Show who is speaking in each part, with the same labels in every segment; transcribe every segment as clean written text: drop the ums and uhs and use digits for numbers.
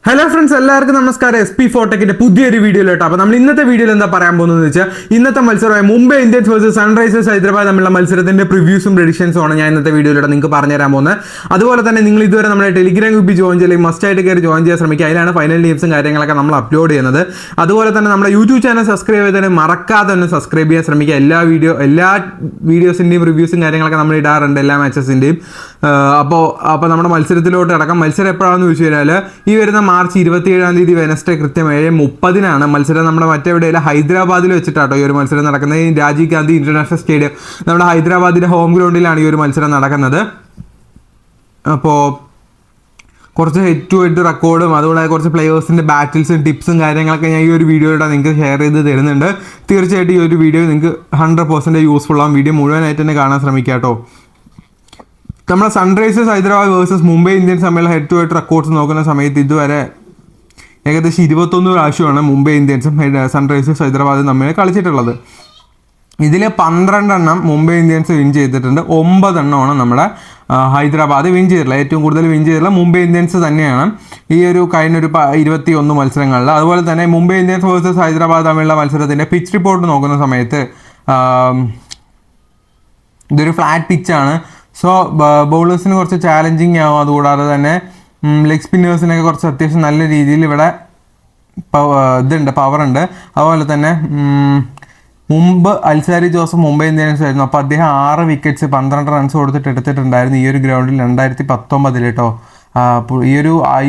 Speaker 1: Hello friends, എല്ലാവർക്കും നമസ്കാരം. SP ഫോർടെക്കിന്റെ പുതിയൊരു വീഡിയോയിലോട്ട്. അപ്പോൾ നമ്മൾ ഇന്നത്തെ വീഡിയോയിൽ എന്താ പറയാൻ പോകുന്നത് വെച്ചാൽ ഇന്നത്തെ മത്സരമായ Mumbai Indians versus Sunrisers Hyderabad തമ്മിലുള്ള മത്സരത്തിന്റെ പ്രിവ്യൂസും പ്രഡിക്ഷൻസും ആണ് ഞാൻ ഇന്നത്തെ വീഡിയോയിലൂടെ നിങ്ങൾക്ക് പറഞ്ഞുതരാൻ പോകുന്നത്. അതുപോലെ തന്നെ നിങ്ങൾ ഇതുവരെ നമ്മുടെ ടെലിഗ്രാം ഗ്രൂപ്പിൽ ജോയിൻ ചെയ്യില്ലെങ്കിൽ മസ്റ്റ് ആയിട്ട് കയറി ജോയിൻ ചെയ്യാൻ ശ്രമിക്കുക. അതിലാണ് ഫൈനൽ ടീംസും കാര്യങ്ങളൊക്കെ നമ്മൾ അപ്ലോഡ് ചെയ്യുന്നത്. അതുപോലെ തന്നെ നമ്മുടെ യൂട്യൂബ് ചാനൽ സബ്സ്ക്രൈബ് ചെയ്തതിന് മറക്കാതെ തന്നെ സബ്സ്ക്രൈബ് ചെയ്യാൻ ശ്രമിക്കുക. എല്ലാ വീഡിയോസിന്റെയും റിവ്യൂസും കാര്യങ്ങളൊക്കെ നമ്മൾ ഇടാറുണ്ട്, എല്ലാ മാച്ചസിന്റെയും. അപ്പോൾ നമ്മുടെ മത്സരത്തിലോട്ട് അടക്കം. മത്സരം എപ്പോഴാണെന്ന് ചോദിച്ചു കഴിഞ്ഞാൽ ഈ വരുന്ന മാർച്ച് 27 വെനസ്ഡേ കൃത്യം 7:30 മത്സരം നമ്മുടെ മറ്റെവിടെയല്ല ഹൈദരാബാദിൽ വെച്ചിട്ടാട്ടോ ഈ ഒരു മത്സരം നടക്കുന്നത്. ഈ രാജീവ് ഗാന്ധി ഇന്റർനാഷണൽ സ്റ്റേഡിയം നമ്മുടെ ഹൈദരാബാദിന്റെ ഹോം ഗ്രൗണ്ടിലാണ് ഈ ഒരു മത്സരം നടക്കുന്നത്. അപ്പോൾ കുറച്ച് ഹെഡ് ടു ഹെഡ് റെക്കോർഡും അതുപോലെ കുറച്ച് പ്ലേയേഴ്സിൻ്റെ ബാറ്റിൽസും ടിപ്സും കാര്യങ്ങളൊക്കെ ഞാൻ ഈ ഒരു വീഡിയോയിലൂടെ നിങ്ങൾക്ക് ഷെയർ ചെയ്ത് തരുന്നുണ്ട്. തീർച്ചയായിട്ടും ഈ ഒരു വീഡിയോ നിങ്ങൾക്ക് 100% യൂസ്ഫുൾ ആവും. വീഡിയോ മുഴുവനായിട്ട് തന്നെ കാണാൻ ശ്രമിക്കുക കേട്ടോ. നമ്മുടെ Sunrisers Hyderabad versus Mumbai Indians തമ്മിലുള്ള ഹെഡ് ടു ഹെഡ് റെക്കോർഡ്സ് നോക്കുന്ന സമയത്ത് ഇതുവരെ ഏകദേശം 21 പ്രാവശ്യമാണ് മുംബൈ ഇന്ത്യൻസും സൺറൈസേഴ്സ് ഹൈദരാബാദും തമ്മിൽ കളിച്ചിട്ടുള്ളത്. ഇതിൽ 12 എണ്ണം മുംബൈ ഇന്ത്യൻസ് വിൻ ചെയ്തിട്ടുണ്ട്, 9 എണ്ണമാണ് നമ്മുടെ ഹൈദരാബാദ് വിൻ ചെയ്തിട്ടുള്ളത്. ഏറ്റവും കൂടുതൽ വിൻ ചെയ്തിട്ടുള്ള മുംബൈ ഇന്ത്യൻസ് തന്നെയാണ് ഈ ഒരു കഴിഞ്ഞൊരു 21 മത്സരങ്ങളിൽ. അതുപോലെ തന്നെ മുംബൈ ഇന്ത്യൻസ് വേഴ്സസ് ഹൈദരാബാദ് തമ്മിലുള്ള മത്സരത്തിൻ്റെ പിച്ച് റിപ്പോർട്ട് നോക്കുന്ന സമയത്ത് ഇതൊരു ഫ്ലാറ്റ് പിച്ചാണ്. സോ ബൗളേഴ്സിന് കുറച്ച് ചാലഞ്ചിങ് ആവും. അതുകൂടാതെ തന്നെ ലെഗ് സ്പിന്നേഴ്സിനൊക്കെ കുറച്ച് അത്യാവശ്യം നല്ല രീതിയിൽ ഇവിടെ പവറുണ്ട്. അതുപോലെ തന്നെ മുമ്പ് അൽസാരി ജോസഫ് മുംബൈ ഇന്ത്യൻസ് ആയിരുന്നു. അപ്പോൾ അദ്ദേഹം 6 വിക്കറ്റ്സ് 12 റൺസ് കൊടുത്തിട്ട് എടുത്തിട്ടുണ്ടായിരുന്നു ഈ ഒരു ഗ്രൗണ്ടിൽ 2019 കേട്ടോ. ഈ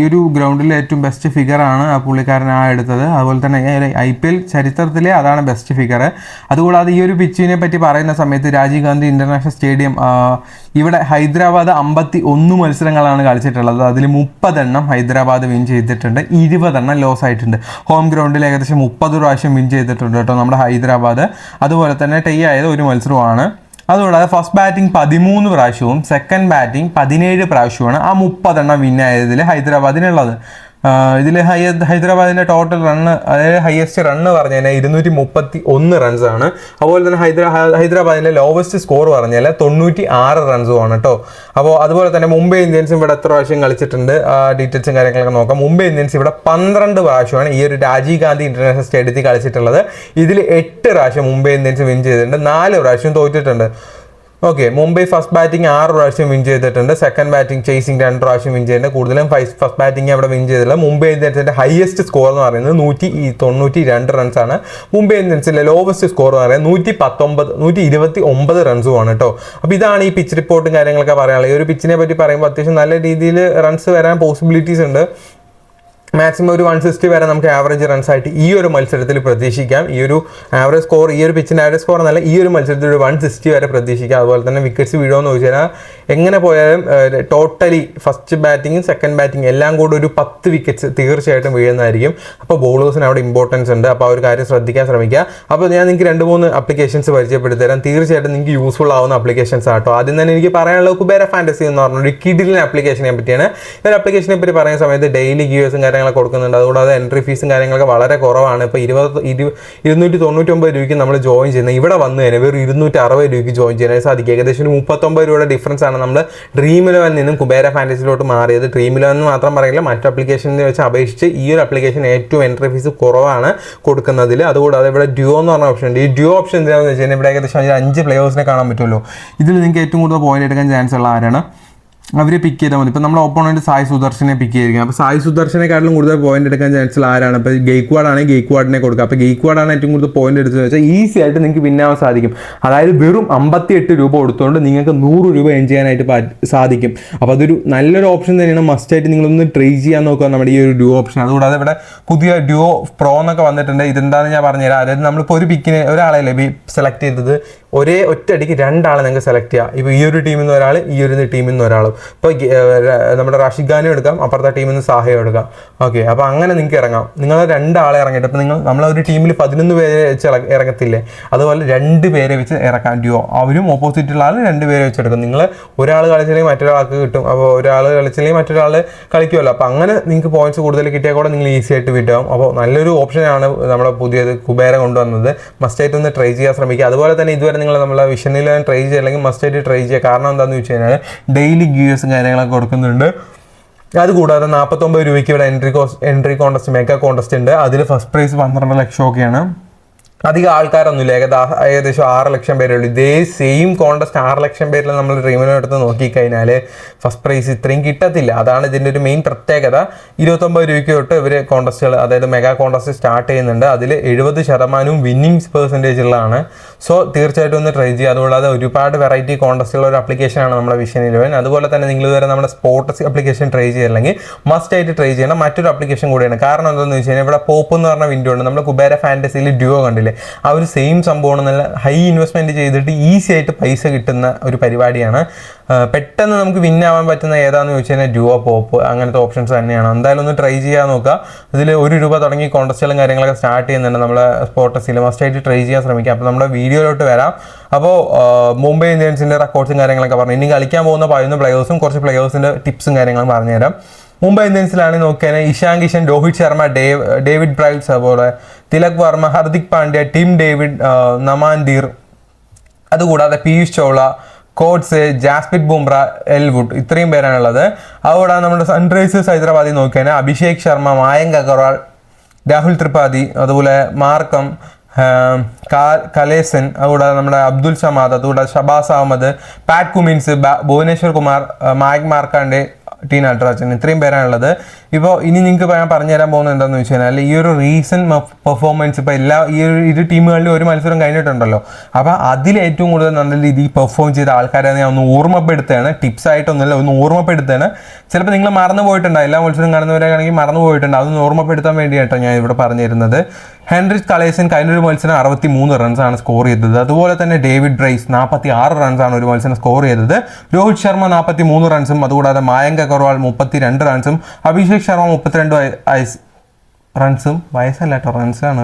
Speaker 1: ഒരു ഗ്രൗണ്ടിലെ ഏറ്റവും ബെസ്റ്റ് ഫിഗറാണ് പുള്ളിക്കാരൻ എടുത്തത്. അതുപോലെ തന്നെ IPL ചരിത്രത്തിലെ അതാണ് ബെസ്റ്റ് ഫിഗർ. അതുകൂടാതെ ഈ ഒരു പിച്ചിനെ പറ്റി പറയുന്ന സമയത്ത് രാജീവ് ഗാന്ധി ഇന്റർനാഷണൽ സ്റ്റേഡിയം ഇവിടെ ഹൈദരാബാദ് 51 മത്സരങ്ങളാണ് കളിച്ചിട്ടുള്ളത്. അതിൽ 30 എണ്ണം ഹൈദരാബാദ് വിൻ ചെയ്തിട്ടുണ്ട്, 20 എണ്ണം ലോസ് ആയിട്ടുണ്ട്. ഹോം ഗ്രൗണ്ടിൽ ഏകദേശം 30 പ്രാവശ്യം വിൻ ചെയ്തിട്ടുണ്ട് കേട്ടോ നമ്മുടെ ഹൈദരാബാദ്. അതുപോലെ തന്നെ ടൈ ആയത് ഒരു മത്സരമാണ്. അതുകൂടാതെ ഫസ്റ്റ് ബാറ്റിംഗ് 13 പ്രാവശ്യവും സെക്കൻഡ് ബാറ്റിംഗ് 17 പ്രാവശ്യവുമാണ് ആ 30 എണ്ണം വിന്നായതിൽ ഹൈദരാബാദിനുള്ളത്. ഇതിൽ ഹൈദരാബാദിൻ്റെ ടോട്ടൽ റണ്ണ്, അതായത് ഹയസ്റ്റ് റണ്ണ് പറഞ്ഞാൽ 231 റൺസാണ്. അതുപോലെ തന്നെ ഹൈദരാബാദിൻ്റെ ലോവസ്റ്റ് സ്കോർ പറഞ്ഞാൽ 96 റൺസുമാണ് കേട്ടോ. അപ്പോൾ അതുപോലെ തന്നെ മുംബൈ ഇന്ത്യൻസും ഇവിടെ എത്ര പ്രാവശ്യം കളിച്ചിട്ടുണ്ട് ഡീറ്റെയിൽസും കാര്യങ്ങളൊക്കെ നോക്കാം. മുംബൈ ഇന്ത്യൻസ് ഇവിടെ 12 പ്രാവശ്യമാണ് ഈ ഒരു രാജീവ് ഗാന്ധി ഇന്റർനാഷണൽ സ്റ്റേഡിയത്തിൽ കളിച്ചിട്ടുള്ളത്. ഇതിൽ 8 പ്രാവശ്യം മുംബൈ ഇന്ത്യൻസ് വിൻ ചെയ്തിട്ടുണ്ട്, 4 പ്രാവശ്യം തോറ്റിട്ടുണ്ട്. ഓക്കെ, മുംബൈ ഫസ്റ്റ് ബാറ്റിംഗ് 6 പ്രാവശ്യം വിൻ ചെയ്തിട്ടുണ്ട്, സെക്കൻഡ് ബാറ്റിംഗ് ചേസിംഗ് 2 പ്രാവശ്യം വിൻ ചെയ്തിട്ടുണ്ട്. കൂടുതലും ഫസ്റ്റ് ബാറ്റിംഗ് അവിടെ വിൻ ചെയ്തിട്ടുള്ള മുംബൈ ഇന്ത്യൻസിന്റെ ഹയസ്റ്റ് സ്കോർ എന്ന് പറയുന്നത് 192 റൺസാണ്. മുംബൈ ഇന്ത്യൻസിന്റെ ലോവസ്റ്റ് സ്കോർ എന്ന് പറയുന്നത് 129 റൺസുമാണ് കേട്ടോ. അപ്പോൾ ഇതാണ് ഈ പിച്ച് റിപ്പോർട്ടും കാര്യങ്ങളൊക്കെ പറയാനുള്ളത്. ഈ ഒരു പിച്ചിനെ പറ്റി പറയുമ്പോൾ അത്യാവശ്യം നല്ല രീതിയിൽ റൺസ് വരാൻ പോസിബിലിറ്റീസ് ഉണ്ട്. മാക്സിമം ഒരു 160 വരെ നമുക്ക് ആവറേജ് റൺസ് ആയിട്ട് ഈ ഒരു മത്സരത്തിൽ പ്രതീക്ഷിക്കാം. ഈ ഒരു ആവറേജ് സ്കോർ, ഈ ഒരു പിച്ചിൻ്റെ ആവറേജ് സ്കോർ എന്നല്ല, ഈ ഒരു മത്സരത്തിൽ ഒരു 160 വരെ പ്രതീക്ഷിക്കാം. അതുപോലെ തന്നെ വിക്കറ്റ്സ് വീഴുമെന്ന് ചോദിച്ചു കഴിഞ്ഞാൽ എങ്ങനെ പോയാലും ടോട്ടലി ഫസ്റ്റ് ബാറ്റിങ്ങും സെക്കൻഡ് ബാറ്റിംഗ് എല്ലാം കൂടെ ഒരു 10 വിക്കറ്റ്സ് തീർച്ചയായിട്ടും വീഴുന്നതായിരിക്കും. അപ്പോൾ ബോളേഴ്സിന് അവിടെ ഇമ്പോർട്ടൻസ് ഉണ്ട്. അപ്പോൾ ആ ഒരു കാര്യം ശ്രദ്ധിക്കാൻ ശ്രമിക്കുക. അപ്പോൾ ഞാൻ നിങ്ങൾക്ക് 2-3 ആപ്ലിക്കേഷൻസ് പരിചയപ്പെടുത്തി തരാം. തീർച്ചയായിട്ടും നിങ്ങൾക്ക് യൂസ്ഫുൾ ആവുന്ന ആപ്ലിക്കേഷൻസ് ആട്ടോ. ആദ്യം തന്നെ എനിക്ക് പറയാനുള്ളത് കുബേര ഫാന്റസി എന്ന് പറഞ്ഞ ഒരു കിഡിലിൻ ആപ്ലിക്കേഷനെ പറ്റിയാണ്. ഈ ഒരു ആപ്ലിക്കേഷനെ പറ്റി പറയുന്ന സമയത്ത് ഡെയിലി ഗിവേഴ്സും കൊടുക്കുന്നുണ്ട്. അതുകൂടാതെ എൻട്രി ഫീസും കാര്യങ്ങളൊക്കെ വളരെ കുറവാണ്. ഇപ്പോൾ 299 രൂപയ്ക്ക് നമ്മൾ ജോയിൻ ചെയ്യുന്നത് ഇവിടെ വന്നു കഴിഞ്ഞാൽ വെറും 260 രൂപയ്ക്ക് ജോയിൻ ചെയ്യാൻ സാധിക്കും. ഏകദേശം ഒരു 39 രൂപയുടെ ഡിഫറൻസ് ആണ് നമ്മൾ ഡ്രീം 11 നിന്നും കുബേര ഫാന്റസിയിലോട്ട് മാറിയത്. ഡ്രീം 11 മാത്രം പറയില്ല, മറ്റു ആപ്ലിക്കേഷനെ വെച്ച് അപേക്ഷിച്ച് ഈ ഒരു ആപ്ലിക്കേഷൻ ഏറ്റവും എൻട്രി ഫീസ് കുറവാണ് കൊടുക്കുന്നതിൽ. അതുകൂടാതെ ഇവിടെ ഡ്യൂ എന്ന് പറഞ്ഞ ഓപ്ഷൻ ഉണ്ട്. ഈ ഡ്യൂ ഓപ്ഷൻ എന്താണെന്ന് വെച്ച് കഴിഞ്ഞാൽ ഇവിടെ ഏകദേശം 5 പ്ലേയേഴ്സിനെ കാണാൻ പറ്റുമല്ലോ. ഇതിൽ നിങ്ങൾക്ക് ഏറ്റവും കൂടുതൽ പോയിന്റ് എടുക്കാൻ ചാൻസ് ഉള്ള ആരാണ് അവരെ പിക്ക് ചെയ്താൽ മതി. ഇപ്പോൾ നമ്മൾ ഓപ്പോണൻറ്റ് സായി സുദർശനെ പിക്ക് ചെയ്തിരിക്കുക. അപ്പോൾ സായി സുദർശനെക്കാട്ടിലും കൂടുതൽ പോയിന്റ് എടുക്കാൻ ചാൻസ് ആരാണ്? അപ്പോൾ ഗെയ്ക്വാഡ് ആണെങ്കിൽ ഗെയ്ക്വാഡിനെ കൊടുക്കുക. അപ്പോൾ ഗെയ്ക്വാഡാണ് ഏറ്റവും കൂടുതൽ പോയിന്റ് എടുത്തതെന്ന് വെച്ചാൽ ഈസി ആയിട്ട് നിങ്ങൾക്ക് വിന്നാവാൻ സാധിക്കും. അതായത് വെറും 58 രൂപ കൊടുത്തുകൊണ്ട് നിങ്ങൾക്ക് 100 രൂപ എൻ ചെയ്യാനായിട്ട് സാധിക്കും. അപ്പോൾ അതൊരു നല്ലൊരു ഓപ്ഷൻ തന്നെയാണ്. മസ്റ്റായിട്ട് നിങ്ങളൊന്ന് ട്രൈ ചെയ്യാൻ നോക്കുക നമ്മുടെ ഈ ഒരു ഡ്യൂ ഓപ്ഷൻ. അതുകൂടാതെ ഇവിടെ പുതിയ ഡ്യൂ പ്രോ എന്നൊക്കെ വന്നിട്ടുണ്ട്. ഇതെന്താണെന്ന് ഞാൻ പറഞ്ഞുതരാം. അതായത് നമ്മളിപ്പോൾ ഒരു പിക്കിന് ഒരാളെയല്ലേ സെലക്ട് ചെയ്തത്, ഒറ്റയടിക്ക് 2 ആളെ നിങ്ങൾക്ക് സെലക്ട് ചെയ്യാം. ഇപ്പോൾ ഈ ഒരു ടീമിൽ നിന്ന് ഒരാൾ, ഈ ഒരു ടീമിൽ നിന്ന് ഒരാളും. ഇപ്പോൾ നമ്മുടെ റാഷിദ് ഖാനും എടുക്കാം, അപ്പുറത്തെ ടീമിൽ നിന്ന് സാഹയും എടുക്കാം. ഓക്കെ, അപ്പോൾ അങ്ങനെ നിങ്ങൾക്ക് ഇറങ്ങാം. നിങ്ങൾ 2 ആളെ ഇറങ്ങിയിട്ട് ഇപ്പോൾ നമ്മളൊരു ടീമിൽ 11 പേരെ വെച്ച് ഇറങ്ങത്തില്ലേ, അതുപോലെ 2 പേരെ വെച്ച് ഇറക്കാം ഡ്യൂ. അവരും ഓപ്പോസിറ്റുള്ള ആൾ 2 പേരെ വെച്ച് എടുക്കും. നിങ്ങൾ ഒരാൾ കളിച്ചില്ലെങ്കിൽ മറ്റൊരാൾക്ക് കിട്ടും. അപ്പോൾ ഒരാൾ കളിച്ചില്ലെങ്കിൽ മറ്റൊരാൾ കളിക്കുമല്ലോ. അപ്പോൾ അങ്ങനെ നിങ്ങൾക്ക് പോയിന്റ്സ് കൂടുതൽ കിട്ടിയാൽ കൂടെ നിങ്ങൾ ഈസി ആയിട്ട് വിറ്റാവും. അപ്പോൾ നല്ലൊരു ഓപ്ഷനാണ് നമ്മുടെ പുതിയത് കുബേര കൊണ്ടുവന്നത്. മസ്റ്റായിട്ട് ഒന്ന് ട്രൈ ചെയ്യാൻ ശ്രമിക്കുക. അതുപോലെ തന്നെ ഇതുവരെ നിങ്ങൾ നമ്മളെ വിഷൻ 11 ട്രൈ ചെയ്യുക, അല്ലെങ്കിൽ മസ്റ്റായിട്ട് ട്രൈ ചെയ്യുക. കാരണം എന്താണെന്ന് വെച്ച് കഴിഞ്ഞാൽ ഡെയിലി ഗിവേഴ്സും കാര്യങ്ങളൊക്കെ കൊടുക്കുന്നുണ്ട്. അതുകൂടാതെ 49 രൂപയ്ക്ക് ഇവിടെ എൻട്രി കോൺടെസ്റ്റ് മെഗാ കോൺടെസ്റ്റ് ഉണ്ട്. അതിൽ ഫസ്റ്റ് പ്രൈസ് 12 ലക്ഷമൊക്കെയാണ്. അധികം ആൾക്കാരൊന്നുമില്ല, ഏകദേശം 6 ലക്ഷം പേരുള്ളൂ. ഇതേ സെയിം കോൺടെസ്റ്റ് 6 ലക്ഷം പേരിൽ നമ്മൾ ഡ്രീമിനോ എടുത്ത് നോക്കിക്കഴിഞ്ഞാൽ ഫസ്റ്റ് പ്രൈസ് ഇത്രയും കിട്ടത്തില്ല. അതാണ് ഇതിൻ്റെ ഒരു മെയിൻ പ്രത്യേകത. 29 രൂപയ്ക്ക് തൊട്ട് ഇവർ കോൺടെസ്റ്റുകൾ, അതായത് മെഗാ കോൺടെസ്റ്റ് സ്റ്റാർട്ട് ചെയ്യുന്നുണ്ട്. അതിൽ 70% വിന്നിങ്സ് പെർസെൻറ്റേജ് ഉള്ളതാണ്. സോ തീർച്ചയായിട്ടും ഒന്ന് ട്രൈ ചെയ്യുക. അതുകൂടാതെ ഒരുപാട് വെറൈറ്റി കോൺടെസ്റ്റുള്ള ഒരു ആപ്ലിക്കേഷനാണ് നമ്മുടെ വിഷൻ 11. അതുപോലെ തന്നെ നിങ്ങൾ ഇതുവരെ നമ്മുടെ സ്പോർട്സ് ആപ്ലിക്കേഷൻ ട്രൈ ചെയ്യില്ലെങ്കിൽ മസ്റ്റ് ആയിട്ട് ട്രൈ ചെയ്യണം. മറ്റൊരു ആപ്ലിക്കേഷൻ കൂടിയാണ്. കാരണം എന്താണെന്ന് വെച്ച് കഴിഞ്ഞാൽ ഇവിടെ പോപ്പ് എന്ന് പറഞ്ഞ വിൻഡോ ഉണ്ട്. നമ്മുടെ കുബേര ഫാൻറ്റസിയിൽ ഡ്യുവോ കണ്ടില്ലേ, ആ ഒരു സെയിം സംഭവമാണ്. നല്ല ഹൈ ഇൻവെസ്റ്റ്മെന്റ് ചെയ്തിട്ട് ഈസി ആയിട്ട് പൈസ കിട്ടുന്ന ഒരു പരിപാടിയാണ്. പെട്ടെന്ന് നമുക്ക് വിൻ ആവാൻ പറ്റുന്ന ഏതാണെന്ന് ചോദിച്ചു കഴിഞ്ഞാൽ ഡ്യുവോ, പോപ്പ് അങ്ങനത്തെ ഓപ്ഷൻസ് തന്നെയാണ്. എന്തായാലും ഒന്ന് ട്രൈ ചെയ്യാൻ നോക്കുക. ഇതിൽ 1 രൂപ തുടങ്ങി കോൺടെസ്റ്റുകളും കാര്യങ്ങളൊക്കെ സ്റ്റാർട്ട് ചെയ്യുന്നുണ്ട് നമ്മുടെ സ്പോർട്സിൽ. മസ്റ്റായിട്ട് ട്രൈ ചെയ്യാൻ ശ്രമിക്കുക. അപ്പോൾ നമ്മുടെ വീഡിയോയിലോട്ട് വരാം. അപ്പോൾ മുംബൈ ഇന്ത്യൻസിൻ്റെ റെക്കോർഡ്സും കാര്യങ്ങളൊക്കെ പറഞ്ഞു. ഇനി കളിക്കാൻ പോകുന്ന 11 പ്ലെയേഴ്സും കുറച്ച് പ്ലെയേഴ്സിൻ്റെ ടിപ്സും കാര്യങ്ങളും പറഞ്ഞുതരാം. മുംബൈ ഇന്ത്യൻസിലാണെങ്കിൽ നോക്കിയാൽ ഇഷാൻ കിഷൻ, രോഹിത് ശർമ്മ, ഡേവിഡ് ബ്രൈറ്റ്സ്, അതുപോലെ തിലക് വർമ്മ, ഹർദിക് പാണ്ഡ്യ, ടിം ഡേവിഡ്, നമാൻദീർ, അതുകൂടാതെ പീയൂഷ് ചൗള, കോട്സ്, ജാസ്പ്രീത് ബുംറ, എൽവുഡ്, ഇത്രയും പേരാണുള്ളത്. അതുകൂടാതെ നമ്മുടെ സൺറൈസേഴ്സ് ഹൈദരാബാദിൽ നോക്കിയാൽ അഭിഷേക് ശർമ്മ, മായങ്ക് അഗർവാൾ, രാഹുൽ ത്രിപാഠി, അതുപോലെ മാർക്കം, കലേസൻ, അതുകൂടാതെ നമ്മുടെ അബ്ദുൽ സമാദ്, അതുകൂടാതെ ഷബാസ് അഹമ്മദ്, പാറ്റ് കുമിൻസ്, ഭുവനേശ്വർ കുമാർ, മായങ്ക് മാർക്കാണ്ഡെ, ടി നട്രാജൻ, ഇത്രയും പേരാണുള്ളത്. ഇപ്പോൾ ഇനി നിങ്ങൾക്ക് ഞാൻ പറഞ്ഞുതരാൻ പോകുന്നത് എന്താണെന്ന് വെച്ച് കഴിഞ്ഞാൽ ഈ ഒരു റീസെൻറ്റ് പെർഫോമൻസ് ഇപ്പോൾ ഈ ഇരു ടീമുകളിലും ഒരു മത്സരം കഴിഞ്ഞിട്ടുണ്ടല്ലോ. അപ്പോൾ അതിൽ ഏറ്റവും കൂടുതൽ നല്ല രീതിയിൽ പെർഫോം ചെയ്ത ആൾക്കാരെ ഞാൻ ഒന്ന് ഓർമ്മപ്പെടുത്തുകയാണ്. ടിപ്സ് ആയിട്ടൊന്നുമില്ല, ഒന്ന് ഓർമ്മപ്പെടുത്തുകയാണ്. ചിലപ്പോൾ നിങ്ങൾ മറന്നു പോയിട്ടുണ്ടാവും, എല്ലാ മത്സരം കാണുന്നവരാണെങ്കിൽ മറന്നു പോയിട്ടുണ്ട്. അതൊന്ന് ഓർമ്മപ്പെടുത്താൻ വേണ്ടിയിട്ടാണ് ഞാൻ ഇവിടെ പറഞ്ഞു തരുന്നത്. ഹെൻറിച്ച് കലേസൻ കഴിഞ്ഞൊരു മത്സരം 63 റൺസാണ് സ്കോർ ചെയ്തത്. അതുപോലെ തന്നെ ഡേവിഡ് ബ്രൈസ് 46 റൺസാണ് ഒരു മത്സരം സ്കോർ ചെയ്തത്. രോഹിത് ശർമ്മ 43 റൺസും, അതുകൂടാതെ മായങ്ക് അഗർവാൾ 32 റൺസും, അഭിഷേക് ശർമ്മ 32 റൺസും, വയസ്സല്ല കേട്ടോ, റൺസാണ്.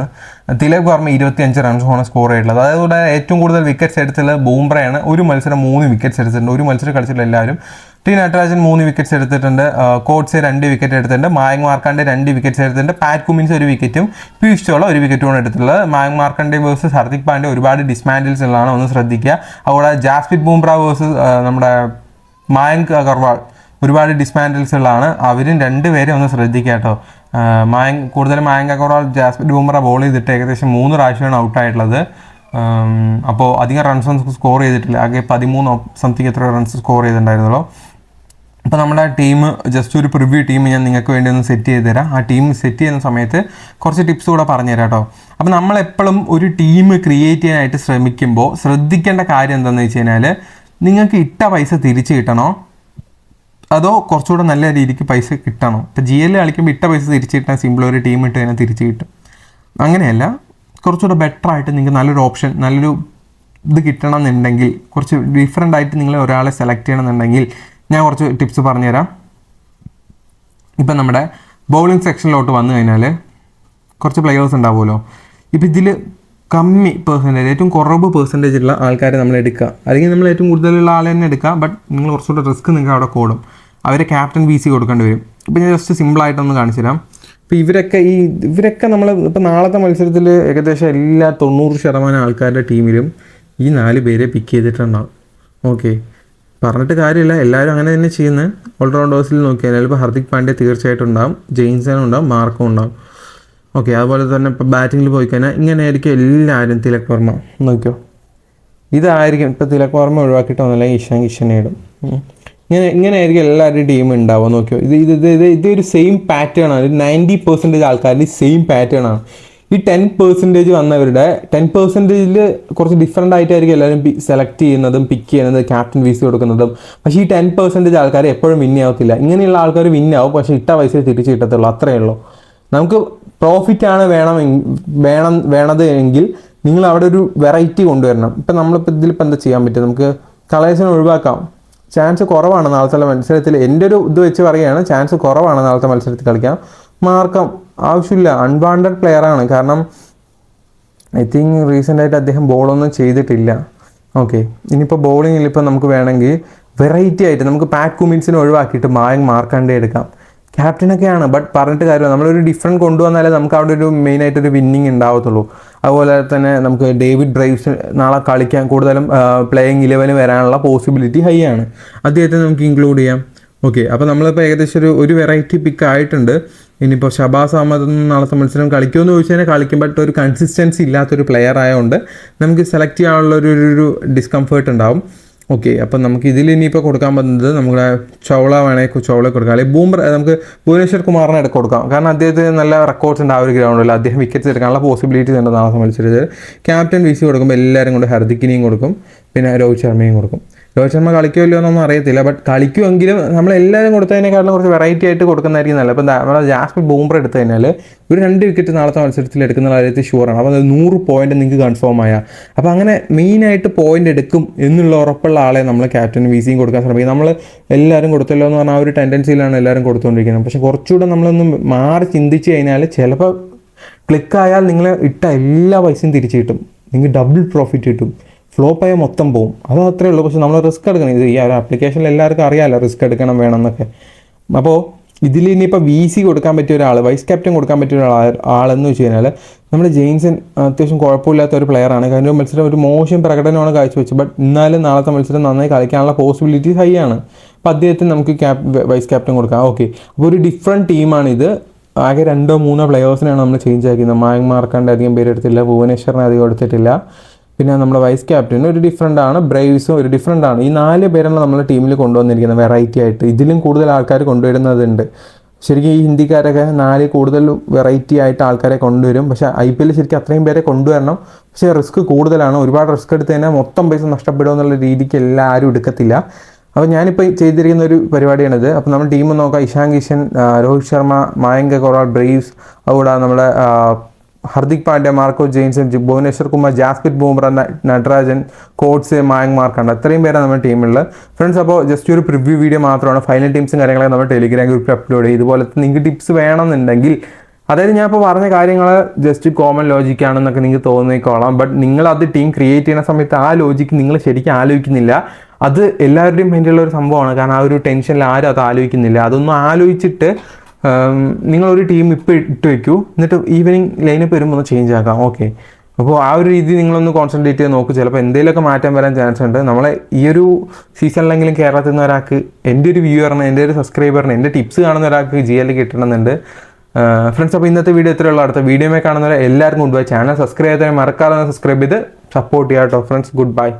Speaker 1: തിലക് വർമ്മ 25 റൺസുമാണ് സ്കോർ ചെയ്തിട്ടുള്ളത്. അതുകൂടെ ഏറ്റവും കൂടുതൽ വിക്കറ്റ്സ് എടുത്തുള്ളത് ബൂംറയാണ്. ഒരു മത്സരം 3 വിക്കറ്റ്സ് എടുത്തിട്ടുണ്ട്. ഒരു മത്സരം കളിച്ചിട്ടുള്ള എല്ലാവരും. ടി നട്രാജൻ 3 വിക്കറ്റ്സ് എടുത്തിട്ടുണ്ട്. കോട്സ് 2 വിക്കറ്റ് എടുത്തിട്ടുണ്ട്. മായങ്ക് മാർക്കാണ്ഡെ 2 വിക്കറ്റ്സ് എടുത്തിട്ടുണ്ട്. പാറ്റ് കുമിൻസ് 1 വിക്കറ്റും പീയൂഷ് ചൗള 1 വിക്കറ്റുമാണ് എടുത്തിട്ടുള്ളത്. മായങ്ക് മാർക്കാണ്ഡെ വേഴ്സസ് ഹർദിക് പാണ്ഡ്യ ഒരുപാട് ഡിസ്മാൻഡിൽസ് ഉള്ളതാണ്, ഒന്ന് ശ്രദ്ധിക്കുക. അതുകൂടെ ജാസ്പ്രീത് ബുംറ വേഴ്സസ് നമ്മുടെ മായങ്ക് അഗർവാൾ ഒരുപാട് ഡിസ്മാൻഡിൽസ് ഉള്ളതാണ്. അവരും 2 പേരെ ഒന്ന് ശ്രദ്ധിക്കുക കേട്ടോ. കൂടുതലും മായങ്ക് അഗർവാൾ, ജാസ്പ്രീത് ബുംറ ബോൾ ചെയ്തിട്ട് ഏകദേശം 3 പ്രാവശ്യമാണ് ഔട്ടായിട്ടുള്ളത്. അപ്പോൾ അധികം റൺസൊന്നും സ്കോർ ചെയ്തിട്ടില്ല. ആകെ 13 സംതിങ് എത്ര റൺസ് സ്കോർ ചെയ്തിട്ടുണ്ടായിരുന്നല്ലോ. അപ്പോൾ നമ്മുടെ ടീം ജസ്റ്റ് ഒരു പ്രിവ്യൂ ടീം ഞാൻ നിങ്ങൾക്ക് വേണ്ടി ഒന്ന് സെറ്റ് ചെയ്ത് തരാം. ആ ടീം സെറ്റ് ചെയ്യുന്ന സമയത്ത് കുറച്ച് ടിപ്സ് കൂടെ പറഞ്ഞുതരാം കേട്ടോ. അപ്പോൾ നമ്മളെപ്പോഴും ഒരു ടീം ക്രിയേറ്റ് ചെയ്യാനായിട്ട് ശ്രമിക്കുമ്പോൾ ശ്രദ്ധിക്കേണ്ട കാര്യം എന്താണെന്ന് വെച്ച് കഴിഞ്ഞാൽ, നിങ്ങൾക്ക് ഇട്ട പൈസ തിരിച്ച് കിട്ടണോ അതോ കുറച്ചുകൂടെ നല്ല രീതിക്ക് പൈസ കിട്ടണോ? ഇപ്പോൾ GL കളിക്കുമ്പോൾ ഇട്ട പൈസ തിരിച്ച് കിട്ടാൻ സിമ്പിൾ ഒരു ടീം ഇട്ട് കഴിഞ്ഞാൽ തിരിച്ച് കിട്ടും. അങ്ങനെയല്ല, കുറച്ചുകൂടെ ബെറ്റർ ആയിട്ട് നിങ്ങൾക്ക് നല്ലൊരു ഓപ്ഷൻ, നല്ലൊരു ഇത് കിട്ടണം എന്നുണ്ടെങ്കിൽ, കുറച്ച് ഡിഫറെൻ്റ് ആയിട്ട് നിങ്ങൾ ഒരാളെ സെലക്ട് ചെയ്യണമെന്നുണ്ടെങ്കിൽ ഞാൻ കുറച്ച് ടിപ്സ് പറഞ്ഞുതരാം. ഇപ്പം നമ്മുടെ ബൗളിംഗ് സെക്ഷനിലോട്ട് വന്നു കഴിഞ്ഞാൽ കുറച്ച് പ്ലെയേഴ്സ് ഉണ്ടാവുമല്ലോ. ഇപ്പം ഇതിൽ കമ്മി പെർസെൻറ്റേജ്, ഏറ്റവും കുറവ് പെർസെൻറ്റേജ് ഉള്ള ആൾക്കാരെ നമ്മൾ എടുക്കുക, അല്ലെങ്കിൽ നമ്മൾ ഏറ്റവും കൂടുതലുള്ള ആളെ തന്നെ എടുക്കുക. ബട്ട് നിങ്ങൾ കുറച്ചുകൂടെ റിസ്ക് നിങ്ങൾക്ക് അവിടെ കൂടും. അവരെ ക്യാപ്റ്റൻ VC കൊടുക്കേണ്ടി വരും. ഇപ്പം ഞാൻ ജസ്റ്റ് സിമ്പിളായിട്ടൊന്ന് കാണിച്ചു തരാം. ഇപ്പോൾ ഇവരൊക്കെ നമ്മൾ ഇപ്പോൾ നാളത്തെ മത്സരത്തിൽ ഏകദേശം എല്ലാ 90% ആൾക്കാരുടെ ടീമിലും ഈ 4 പേരെ പിക്ക് ചെയ്തിട്ടുണ്ടാവും. ഓക്കെ, പറഞ്ഞിട്ട് കാര്യമില്ല, എല്ലാവരും അങ്ങനെ തന്നെ ചെയ്യുന്നത്. ഓൾറൗണ്ടേഴ്സിൽ നോക്കിയാൽ ഇപ്പോൾ ഹർദിക് പാണ്ഡ്യ തീർച്ചയായിട്ടും ഉണ്ടാവും, ജെയിൻസനും ഉണ്ടാവും, മാർക്കും ഉണ്ടാവും. ഓക്കെ, അതുപോലെ തന്നെ ഇപ്പോൾ ബാറ്റിങ്ങിൽ പോയി കഴിഞ്ഞാൽ ഇങ്ങനെയായിരിക്കും എല്ലാവരും. തിലക് വർമ്മ നോക്കിയോ, ഇതായിരിക്കും. ഇപ്പോൾ തിലക് വർമ്മ ഒഴിവാക്കിയിട്ട് ഒന്നല്ലെങ്കിൽ ഇഷാൻ കിഷനെ ഇടും. ഇങ്ങനെയായിരിക്കും എല്ലാവരുടെയും ടീം ഉണ്ടാവുക. നോക്കിയോ, ഇതൊരു സെയിം പാറ്റേൺ ആണ്. 90% ആൾക്കാരുടെ സെയിം പാറ്റേൺ ആണ്. ഈ 10% വന്നവരുടെ 10%ൽ കുറച്ച് ഡിഫറെൻ്റ് ആയിട്ടായിരിക്കും എല്ലാവരും സെലക്ട് ചെയ്യുന്നതും പിക്ക് ചെയ്യുന്നതും ക്യാപ്റ്റൻ VC കൊടുക്കുന്നതും. പക്ഷേ ഈ 10% ആൾക്കാർ എപ്പോഴും വിന്നാവത്തില്ല. ഇങ്ങനെയുള്ള ആൾക്കാർ വിന്നാവും, പക്ഷേ ഇട്ട പൈസ തിരിച്ച് കിട്ടത്തുള്ളൂ. അത്രയേ ഉള്ളൂ. നമുക്ക് പ്രോഫിറ്റാണ് വേണത് എങ്കിൽ നിങ്ങൾ അവിടെ ഒരു വെറൈറ്റി കൊണ്ടുവരണം. ഇപ്പം നമ്മളിപ്പോൾ ഇതിലിപ്പോൾ എന്താ ചെയ്യാൻ പറ്റും? നമുക്ക് കളേഴ്സിനെ ഒഴിവാക്കാം. ചാൻസ് കുറവാണ് നാളത്തെ മത്സരത്തിൽ. എൻ്റെ ഒരു ഇത് വെച്ച് പറയുകയാണ്, ചാൻസ് കുറവാണ് നാളത്തെ മത്സരത്തിൽ കളിക്കാം. മാർക്കം ആവശ്യമില്ല, അൺവാണ്ടഡ് പ്ലെയറാണ്. കാരണം ഐ തിങ്ക് റീസെൻ്റായിട്ട് അദ്ദേഹം ബോളൊന്നും ചെയ്തിട്ടില്ല. ഓക്കെ, ഇനിയിപ്പോൾ ബോളിങ്ങിൽ ഇപ്പോൾ നമുക്ക് വേണമെങ്കിൽ വെറൈറ്റി ആയിട്ട് നമുക്ക് പാറ്റ് കുമിൻസിനെ ഒഴിവാക്കിയിട്ട് മായങ്ക് മാർക്കാണ്ഡെ എടുക്കാം. ക്യാപ്റ്റനൊക്കെയാണ്, ബട്ട് പറഞ്ഞിട്ട് കാര്യമില്ല. നമ്മളൊരു ഡിഫറൻറ്റ് കൊണ്ടുവന്നാലേ നമുക്ക് അവിടെ ഒരു മെയിനായിട്ടൊരു വിന്നിങ് ഉണ്ടാവത്തുള്ളൂ. അതുപോലെ തന്നെ നമുക്ക് ഡേവിഡ് ബ്രൈവ്സ് നാളെ കളിക്കാൻ കൂടുതലും പ്ലേയിങ് 11 വരാനുള്ള പോസിബിലിറ്റി ഹൈ ആണ്. അദ്ദേഹത്തെ നമുക്ക് ഇൻക്ലൂഡ് ചെയ്യാം. ഓക്കെ, അപ്പോൾ നമ്മളിപ്പോൾ ഏകദേശം ഒരു വെറൈറ്റി പിക്ക് ആയിട്ടുണ്ട്. ഇനിയിപ്പോൾ ഷബാസ് അഹമ്മദ് നാളത്തെ മത്സരം കളിക്കുമെന്ന് ചോദിച്ചു കഴിഞ്ഞാൽ കളിക്കും, ബട്ട് ഒരു കൺസിസ്റ്റൻസി ഇല്ലാത്തൊരു പ്ലെയർ ആയതുകൊണ്ട് നമുക്ക് സെലക്ട് ചെയ്യാനുള്ള ഒരു ഡിസ്കംഫേർട്ട് ഉണ്ടാവും. ഓക്കെ, അപ്പം നമുക്ക് ഇതിൽ ഇനിയിപ്പോൾ കൊടുക്കാൻ പറ്റുന്നത് നമ്മുടെ ചൗള വേണമെങ്കിൽ ചൗള കൊടുക്കാം, അല്ലെങ്കിൽ ബൂംറ നമുക്ക് ഭുവനേശ്വർ കുമാറിനെ ഇടയ്ക്ക് കൊടുക്കാം. കാരണം അദ്ദേഹത്തിന് നല്ല റെക്കോർഡ്സ് ഉണ്ട് ആ ഒരു ഗ്രൗണ്ടിൽ. അദ്ദേഹം വിക്കറ്റ്സ് എടുക്കാനുള്ള പോസിബിലിറ്റീസ് ഉണ്ട് നാളെ മത്സരത്തിൽ. ക്യാപ്റ്റൻ VC കൊടുക്കുമ്പോൾ എല്ലാവരും കൊണ്ട് ഹർദിക്കിനെയും കൊടുക്കും, പിന്നെ രോഹിത് ശർമ്മയും കൊടുക്കും. രോഹിത് ശർമ്മ കളിക്കുമല്ലോ എന്നൊന്നും അറിയത്തില്ല, ബട്ട് കളിക്കുമെങ്കിലും നമ്മളെല്ലാവരും കൊടുത്തതിനേക്കാളും കുറച്ച് വെറൈറ്റി ആയിട്ട് കൊടുക്കുന്നതായിരിക്കും നല്ലത്. അപ്പോൾ നമ്മുടെ ജാസ്മിൻ ബൂംറ എടുത്തു കഴിഞ്ഞാൽ ഒരു 2 വിക്കറ്റ് നാളത്തെ മത്സരത്തിൽ എടുക്കുന്ന കാര്യത്തിൽ ഷുവറാണ്. അപ്പോൾ അത് 100 പോയിന്റ് നിങ്ങൾക്ക് കൺഫേം ആയ. അപ്പോൾ അങ്ങനെ മെയിനായിട്ട് പോയിന്റ് എടുക്കും എന്നുള്ള ഉറപ്പുള്ള ആളെ നമ്മൾ ക്യാപ്റ്റൻ VCയും കൊടുക്കാൻ ശ്രമിക്കും. നമ്മൾ എല്ലാവരും കൊടുത്തല്ലോ എന്ന് പറഞ്ഞാൽ ആ ഒരു ടെൻഡൻസിയിലാണ് എല്ലാവരും കൊടുത്തുകൊണ്ടിരിക്കുന്നത്. പക്ഷേ കുറച്ചുകൂടെ നമ്മളൊന്ന് മാറി ചിന്തിച്ച് കഴിഞ്ഞാൽ ചിലപ്പോൾ ക്ലിക്കായാൽ നിങ്ങൾ ഇട്ട എല്ലാ പൈസയും തിരിച്ചു കിട്ടും, നിങ്ങൾക്ക് ഡബിൾ പ്രോഫിറ്റ് കിട്ടും. ഫ്ലോപ്പായാൽ മൊത്തം പോകും, അത് അത്രേ ഉള്ളൂ. പക്ഷെ നമ്മൾ റിസ്ക് എടുക്കണം. ഇത് ഈ ഒരു ആപ്ലിക്കേഷനിൽ എല്ലാവർക്കും അറിയാമല്ലോ റിസ്ക് എടുക്കണം വേണം എന്നൊക്കെ. അപ്പോൾ ഇതിൽ ഇനിയിപ്പോൾ VC കൊടുക്കാൻ പറ്റിയ ഒരാൾ, വൈസ് ക്യാപ്റ്റൻ കൊടുക്കാൻ പറ്റിയ ആളെന്ന് വെച്ച് കഴിഞ്ഞാൽ നമ്മുടെ ജെയിംസൺ അത്യാവശ്യം കുഴപ്പമില്ലാത്ത ഒരു പ്ലെയറാണ്. കഴിഞ്ഞ മത്സരം ഒരു മോശം പ്രകടനമാണ് കാഴ്ചവെച്ചത്, ബട്ട് എന്നാലും നാളത്തെ മത്സരം നന്നായി കളിക്കാനുള്ള പോസിബിലിറ്റീസ് ഹൈ ആണ്. അപ്പോൾ അദ്ദേഹത്തിന് നമുക്ക് വൈസ് ക്യാപ്റ്റൻ കൊടുക്കാം. ഓക്കെ, അപ്പോൾ ഒരു ഡിഫറെൻറ്റ് ടീമാണിത്. ആകെ 2-3 പ്ലെയേഴ്സിനാണ് നമ്മൾ ചേഞ്ച് ആക്കിയത്. മായങ്ക് മാർക്കാണ്ട് അധികം പേര് എടുത്തില്ല, ഭുവനേശ്വറിനെ അധികം എടുത്തിട്ടില്ല. പിന്നെ നമ്മുടെ വൈസ് ക്യാപ്റ്റൻ ഒരു ഡിഫറൻ്റ് ആണ്, ബ്രേവ്സും ഒരു ഡിഫറൻ്റ് ആണ്. ഈ 4 പേരാണ് നമ്മൾ ടീമിൽ കൊണ്ടുവന്നിരിക്കുന്നത് വെറൈറ്റി ആയിട്ട്. ഇതിലും കൂടുതൽ ആൾക്കാർ കൊണ്ടുവരുന്നതുണ്ട്. ശരിക്കും ഈ ഹിന്ദിക്കാരൊക്കെ 4 കൂടുതൽ വെറൈറ്റി ആയിട്ട് ആൾക്കാരെ കൊണ്ടുവരും. പക്ഷേ IPL ശരിക്കും അത്രയും പേരെ കൊണ്ടുവരണം, പക്ഷേ റിസ്ക് കൂടുതലാണ്. ഒരുപാട് റിസ്ക് എടുത്ത് കഴിഞ്ഞാൽ മൊത്തം പൈസ നഷ്ടപ്പെടും എന്നുള്ള രീതിക്ക് എല്ലാവരും എടുക്കത്തില്ല. അപ്പോൾ ഞാനിപ്പോൾ ചെയ്തിരിക്കുന്ന ഒരു പരിപാടിയാണിത്. അപ്പോൾ നമ്മൾ ടീം നോക്കാം: ഇഷാൻ കിഷൻ, രോഹിത് ശർമ്മ, മായങ്ക് അഗർവാൾ, ബ്രേവ്സ്, അതുകൂടാതെ നമ്മുടെ ഹർദിക് പാണ്ഡ്യ, മാർക്കോ ജെയിൻസൺ, ഭുവനേശ്വർ കുമാർ, ജാസ്പ്രീത് ബൂംറ, നട്രാജൻ, കോട്സ്, മായങ്ക് മാർക്കാണ്ട്, അത്രയും പേരാണ് നമ്മുടെ ടീമിലുള്ളത് ഫ്രണ്ട്സ്. അപ്പോൾ ജസ്റ്റ് ഒരു പ്രിവ്യൂ വീഡിയോ മാത്രമാണ്. ഫൈനൽ ടീംസും കാര്യങ്ങളൊക്കെ നമ്മൾ ടെലിഗ്രാം ഗ്രൂപ്പിൽ അപ്ലോഡ് ചെയ്യും. ഇതുപോലത്തെ നിങ്ങൾക്ക് ടിപ്സ് വേണമെന്നുണ്ടെങ്കിൽ, അതായത് ഞാൻ ഇപ്പോൾ പറഞ്ഞ കാര്യങ്ങൾ ജസ്റ്റ് കോമൺ ലോജിക്കാണെന്നൊക്കെ നിങ്ങൾക്ക് തോന്നിക്കോളാം, ബട്ട് നിങ്ങളത് ടീം ക്രിയേറ്റ് ചെയ്യുന്ന സമയത്ത് ആ ലോജിക്ക് നിങ്ങൾ ശരിക്കും ആലോചിക്കുന്നില്ല. അത് എല്ലാവരുടെയും വേണ്ടിയുള്ള ഒരു സംഭവമാണ്. കാരണം ആ ഒരു ടെൻഷനിൽ ആരും അത് ആലോചിക്കുന്നില്ല. അതൊന്നും ആലോചിച്ചിട്ട് നിങ്ങളൊരു ടീം ഇപ്പോൾ ഇട്ട് വയ്ക്കൂ, എന്നിട്ട് ഈവനിങ് ലൈനപ്പ് വരുമ്പോൾ ഒന്ന് ചേഞ്ച് ആക്കാം. ഓക്കെ, അപ്പോൾ ആ ഒരു രീതി നിങ്ങളൊന്ന് കോൺസെൻട്രേറ്റ് ചെയ്ത് നോക്കും. ചിലപ്പോൾ എന്തെങ്കിലുമൊക്കെ മാറ്റം വരാൻ ചാൻസ് ഉണ്ട്. നമ്മളെ ഈ ഒരു സീസണിലെങ്കിലും കേരളത്തിൽ നിന്ന് ഒരാൾക്ക്, എൻ്റെ ഒരു വ്യൂവറിന്, എൻ്റെ ഒരു സബ്സ്ക്രൈബറിന്, എൻ്റെ ടിപ്സ് കാണുന്ന ഒരാൾക്ക് GL കിട്ടണമെന്നുണ്ട് ഫ്രണ്ട്സ്. അപ്പോൾ ഇന്നത്തെ വീഡിയോ ഇത്രയുള്ള. അടുത്ത വീഡിയോയിൽ കാണുന്നവരെ എല്ലാവർക്കും ഗുഡ് ബൈ. ചാനൽ സബ്സ്ക്രൈബ് ചെയ്യാൻ മറക്കാതെ സബ്സ്ക്രൈബ് ചെയ്ത് സപ്പോർട്ട് ചെയ്യാം കേട്ടോ ഫ്രണ്ട്സ്. Good bye.